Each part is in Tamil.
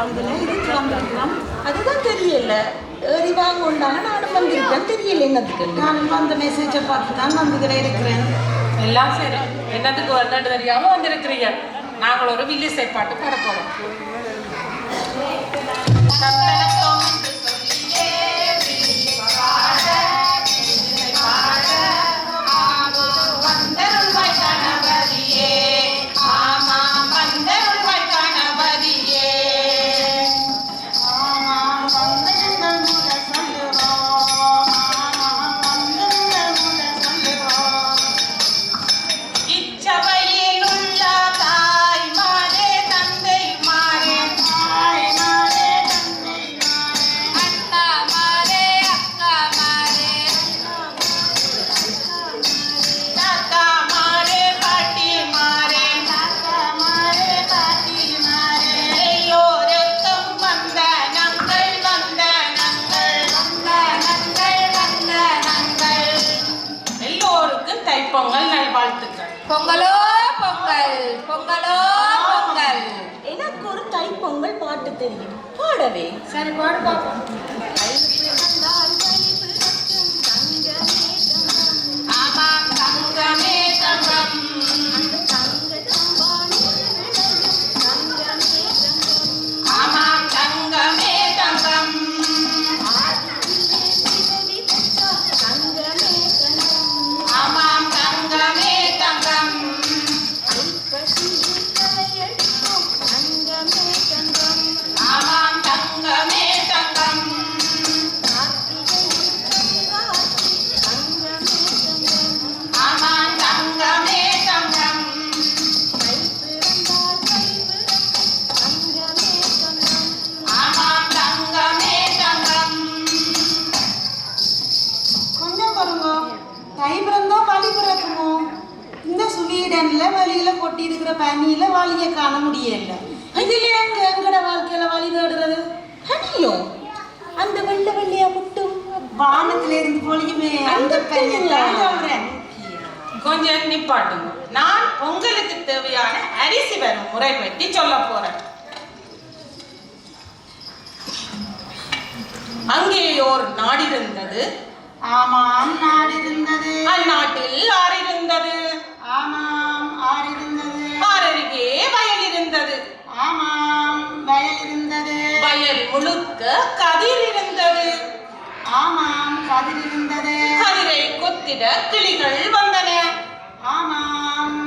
அதுல இதுக்கு வந்திருக்கிறோம். அதுதான் தெரியல. ஏறி வாங்க உண்டாங்க நானும் வந்திருக்கேன். தெரியல என்னதுக்கு. நானும் அந்த மெசேஜை பார்த்து தான் வந்துக்கிற இருக்கிறேன். எல்லாம் சரி. என்னத்துக்கு வரலன்னு தெரியாம வந்திருக்கிறீங்க. நாங்கள் ஒரு வில்லிசை பாட்டு பாட போறோம். பொங்கலோ பொங்கல், பொங்கலோ பொங்கல். எனக்கு ஒரு தைப்பொங்கல் பாட்டு தெரியும். பாடவே. சரி பாடு பாப்போம். ஆமாம் தங்கமே தங்கம். ஆமாம் தங்கமே தங்கம். ஆமாம் தங்கமே தங்கம். ஆமாம் தங்கமே தங்கம். ஆமாம் தங்கமே தங்கம். ஆமாம் தங்கமே தங்கம். கொஞ்சம் பாருங்க. தை பிறந்தோ வழி பிறக்குமோ? இந்த சுவீடன்ல வழியில கொட்டி இருக்கிற பனியில வழியை காண முடியல. இதுல எங்கட வாழ்க்கையில வழி தேடுறது? பனியோ? அந்த வெள்ளை வெள்ளையா முட்டும் வானத்துல இருந்து பொழியுமே அந்த பனியத்தான் சொல்றேன். கொஞ்சம் நிப்பாட்டுங்க. நான் பொங்கலுக்கு தேவையான அரிசி வரும் முறை பற்றி சொல்ல போறேன். அங்கே ஒரு நாடு இருந்தது. ஆமாம் நாடு இருந்தது. அந்நாட்டில் ஆறு இருந்தது. ஆமாம் ஆறு இருந்தது. ஆறருகே வயல் இருந்தது. ஆமாம் வயல் இருந்தது. வயல் முழுக்க கதிர் இருந்தது. ஆமாம் கதிர் இருந்தது. கதிரை கொத்திட கிளிகள் வந்தன. ஆமாம்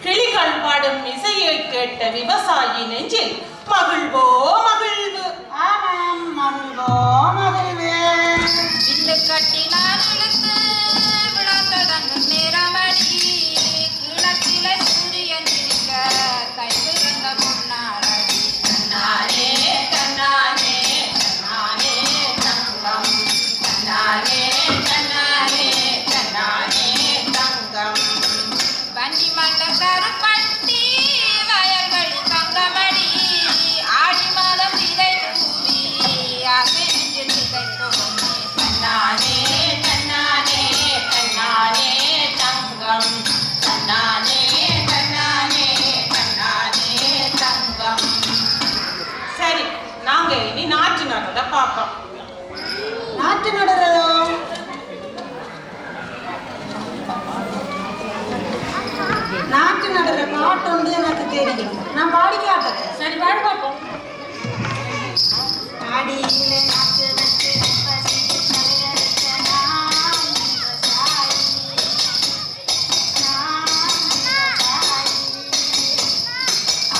கிளிகள் பாடும் இசையை கேட்ட விவசாயி நெஞ்சில் மகிழ்வோ மகிழ்வு. ஆமாம் மகிழ்வோ மகிழ்வு. வில்லு கட்டினால் இழுத்து விழாத்தடங்கும் நேரமடி. கிழக்கில சூரியன் இருக்க தை பிறந்த பொன்னாளடி. தன்னானே தன்னானே தன்னானே தங்கம். தன்னானே தன்னானே தன்னானே தங்கம். வண்டி மல்ல கருப்பட்டி வயல்கள் தங்கமடி. ஆடி மாதம் இதை தூவி ஆசை நெஞ்சில் இதை தோணி. தன்னானே தன்னானே தன்னானே தங்கம். தன்னானே தன்னானே தன்னானே தங்கம். சரி, நாங்க இனி நாற்று நடுறத பார்ப்போம். நாட்டு நடுறதோ? நாட்டு நடுற பாட்டு வந்து எனக்கு தெரியும். நான் பாடி காட்டுறேன். சரி, பாடு பார்ப்போம். பாடியில நாட்டு நட்டு பசி தலையெடுத்த நான் விவசாயி.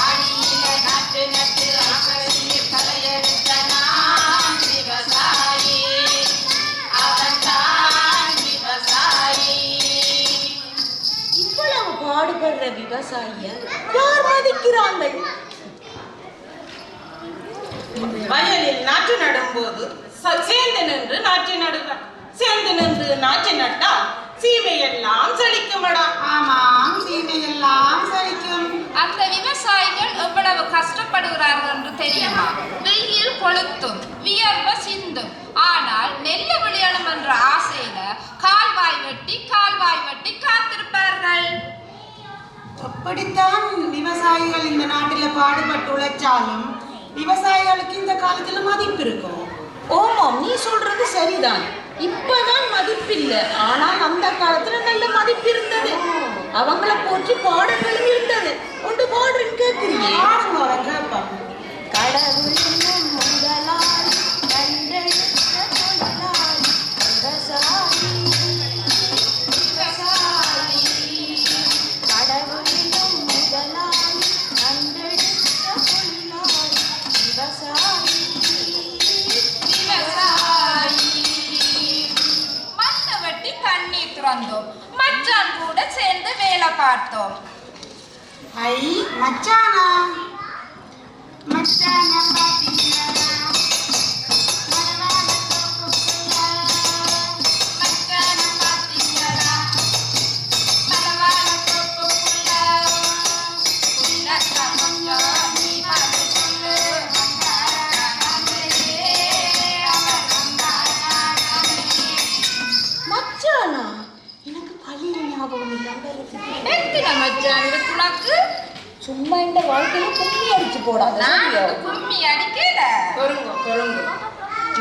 ஆடியில நாட்டு நட்டு ஆசையில் தலையெடுத்த நான் விவசாயி. அவன்தான் விவசாயி. இவ்வளவு பாடுபடுற விவசாயிய யார் மதிக்கிறார்கள்? வயலில் நாற்று நடும்போது சேர்ந்து நின்று நாற்று நடுவார். சேர்ந்து நின்று நாற்று நட்டால் சீமையெல்லாம் செழிக்குமடா. ஆமாம் சீமையெல்லாம் செழிக்கும். அந்த விவசாயிகள் எவ்வளவு கஷ்டப்படுகிறார்கள் என்று தெரியுமா? வெயில் கொளுத்தும், வியர்வை சிந்தும். ஆனால் நெல்ல விளையணும் என்ற ஆசையில கால்வாய் வெட்டி காத்திருப்பார்கள். அப்படித்தான் விவசாயிகள் இந்த நாட்டில் பாடுபட்டு உழைச்சாலும் விவசாயிகளுக்கு இந்த காலத்துல மதிப்பு இருக்கும். ஓமாம், நீ சொல்றது சரிதான். இப்பதான் மதிப்பு இல்ல, ஆனால் அந்த காலத்துல நல்ல மதிப்பு இருந்தது. அவங்கள போற்றி பாடல்களும் இருந்தது. ஒன்று பாடுன்னு கேட்கிறீங்க, பாடுங்க கேட்பாங்க. கடவுள் முதலாளி கண்டெடுத்த தொழிலாளி விவசாயி விவசாயி. கடவுளிலும் முதலாளி கண்டெடுத்த தொழிலாளி விவசாயி விவசாயி. மண்ணை வெட்டி தண்ணீர் திறந்தோம், மச்சான் கூட சேர்ந்து வேலை பார்த்தோம். ஐ மச்சானா, மச்சான பாத்தீங்களா? மச்சான பாத்தீங்களா? மலவாழ தோப்புக்குள்ள உள்ளத்தான் கொஞ்சம் நீ பார்த்து சொல்லு. மச்சானா, எனக்கு பழைய ஞாபகம் இல்லாம எத்தனை மச்சான் இருக்கு உனக்கு? சும்மா இந்த வாழ்க்கையில கும்மி அடிச்சு போடாத. நான் கும்மி அடிக்கல. பொறுங்க.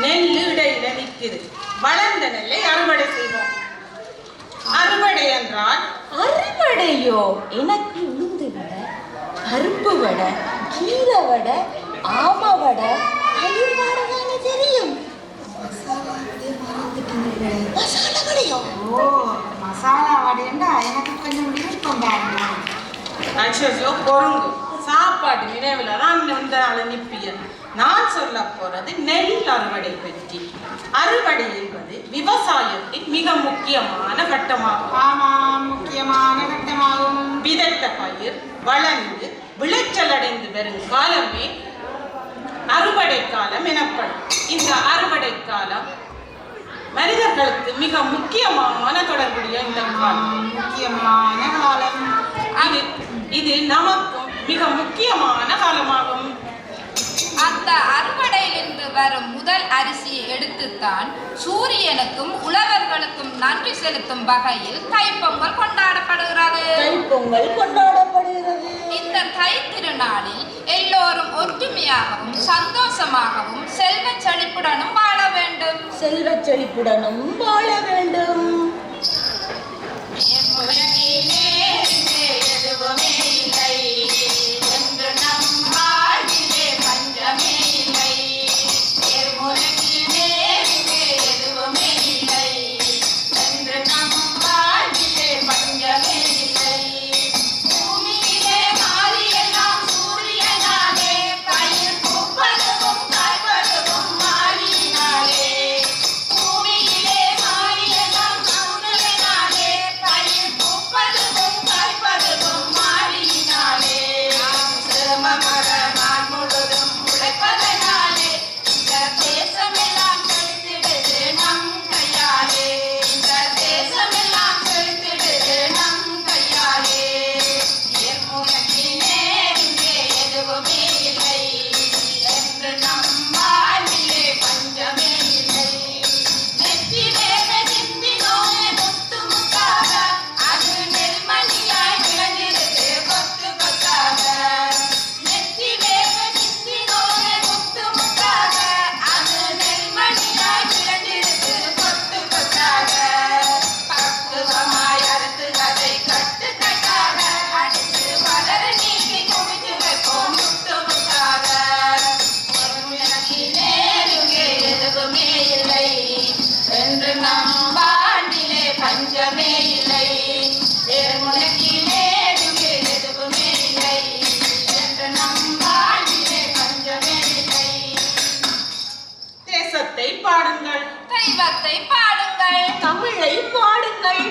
நெல் இடையில நிக்குது. வளர்ந்த நெல்லை அறுவடை செய்வோம். அறுவடை என்றால் அறுவடையோ? எனக்கு உளுந்து வடை, பருப்பு வடை, கீரை வடை, ஆம வடை, தயிர் வடை தானே தெரியும். மசாலா வடையோ? ஓ, மசாலா வடைன்னா எனக்கு கொஞ்சம் விருப்பம் பாருங்க. அச்சோ, பொறுங்க. சாப்பாடு நினைவில் தான் இந்த நாள் நிப்பிய. நான் சொல்ல போறது நெல் அறுவடை பற்றி. அறுவடை என்பது விவசாயத்தின் மிக முக்கியமான கட்டமாகும். ஆமாம், முக்கியமான கட்டமாகும். விதைத்த பயிர் வளர்ந்து விளைச்சல் அடைந்து வரும் காலமே அறுவடை காலம் எனப்படும். இந்த அறுவடை காலம் மனிதர்களுக்கு மிக முக்கியமான தொடர்புடைய இந்த காலம். முக்கியமான காலம். இது நமக்கும் மிக முக்கியமான காலமாகும். அந்த அறுவடையிலிருந்து வரும் முதல் அரிசியை எடுத்துத்தான் சூரியனுக்கும் உழவர்களுக்கும் நன்றி செலுத்தும் வகையில் தைப்பொங்கல் கொண்டாடப்படுகிறது. இந்த தை திருநாளில் எல்லோரும் ஒற்றுமையாகவும் சந்தோஷமாகவும் செல்வச் செழிப்புடனும் வாழ வேண்டும். எதுவுமே இல்லை என்று நம் வாழ்விலே பஞ்சமே இல்லை. எதுவுமே இல்லை என்று நம் வாழ்விலே பஞ்சமே இல்லை. பூமியிலே மாறியெல்லாம் சூரியனாலே, பயிர் பூப்பதும் காய்ப்பதும் மாறினாலே. பூமியிலே மாறியெல்லாம் சூரியனாலே, பயிர் பூப்பதும் காய்ப்பதும் மாறினாலே. சிரமமர நாள் முழுதும் உழைப்பதனாலே இந்த தேசமெல்லாம் செழித்திடுது நம் கையாலே. இந்த தேசமெல்லாம் செழித்திடுது நம் கையாலே. உனக்கினே இங்கே எதுவுமே இல்லை என்று நம் வாழ்விலே பஞ்சமே இல்லை. நெற்றி வேக சிந்தினோனே முத்து முத்தாக, அது நெல்மணியாய் விளைஞ்சிருது கொத்து கொத்தாக. நெற்றி வேக சிந்தினோனே முத்து முத்தாக, அது நெல்மணியாய் விளைஞ்சிருது கொத்து கொத்தாக. பக்குவமாய் அறுத்து அதை கட்டு கட்டாக அடித்து வளர நீக்கி குவித்து வைப்போம் முத்து முத்தாக. உனக்கினே இங்கே எதுவுமே இல்லை என்று நம் வாழ்விலே பஞ்சமே இல்லை. உனக்கினே இங்கே எதுவுமே இல்லை என்று நம் வாழ்விலே பஞ்சமே இல்லை. தேசத்தை பாடுங்கள், தெய்வத்தை பாடுங்கள், தமிழை பாடுங்கள்,